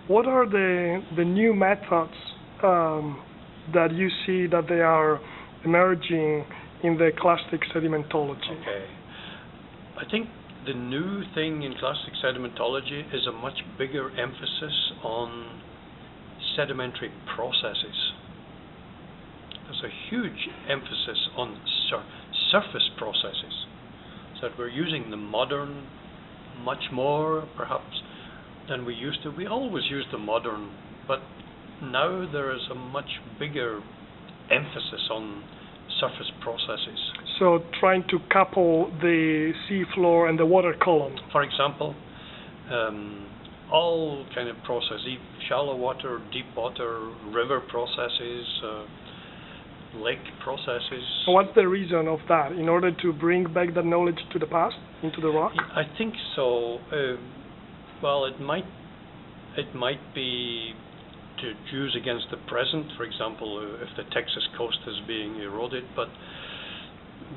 What are the new methods that you see that they are emerging in the clastic sedimentology? Okay. I think the new thing in clastic sedimentology is a much bigger emphasis on sedimentary processes. There's a huge emphasis on surface processes. So that we're using the modern much more, perhaps, than we used to. We always used the modern, but now there is a much bigger emphasis on surface processes. So trying to couple the sea floor and the water column. For example, all kind of processes, shallow water, deep water, river processes, lake processes. What's the reason of that? In order to bring back the knowledge to the past, into the rock? I think so. Well, it might be to use against the present. For example, if the Texas coast is being eroded, but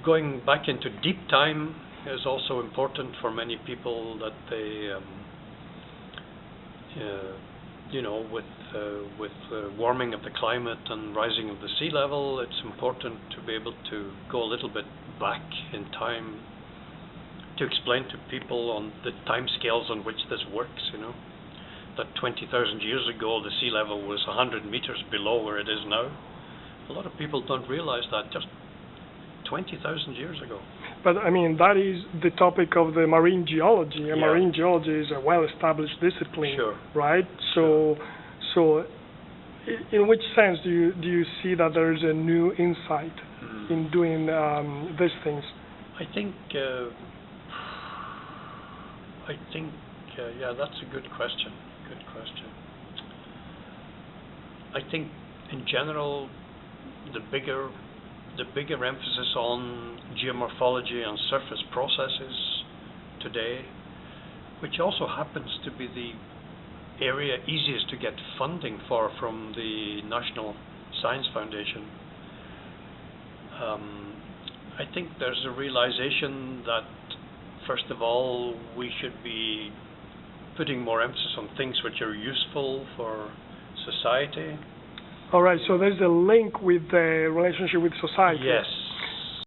going back into deep time is also important for many people, that they, with warming of the climate and rising of the sea level, it's important to be able to go a little bit back in time to explain to people on the time scales on which this works, that 20,000 years ago the sea level was 100 meters below where it is now. A lot of people don't realize that, just 20,000 years ago. But I mean, that is the topic of the marine geology, and marine geology is a well-established discipline, sure, right? So in which sense do you see that there is a new insight in doing these things? I think that's a good question. I think in general, the bigger emphasis on geomorphology and surface processes today, which also happens to be the area easiest to get funding for from the National Science Foundation. I think there's a realization that, first of all, we should be putting more emphasis on things which are useful for society. All right, so there's a link with the relationship with society. Yes,